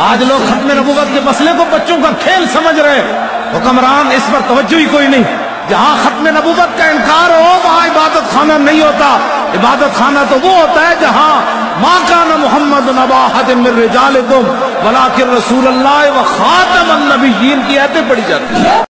آج لوگ ختم نبوت کے مسئلے کو بچوں کا کھیل سمجھ رہے، حکمران اس پر توجہ ہی کوئی نہیں۔ جہاں ختم نبوت کا انکار ہو وہاں عبادت خانہ نہیں ہوتا۔ عبادت خانہ تو وہ ہوتا ہے جہاں ما کان محمد ابا احد من رجالکم ولکن رسول اللہ و خاتم النبیین کی آیتیں پڑھی جاتی ہیں۔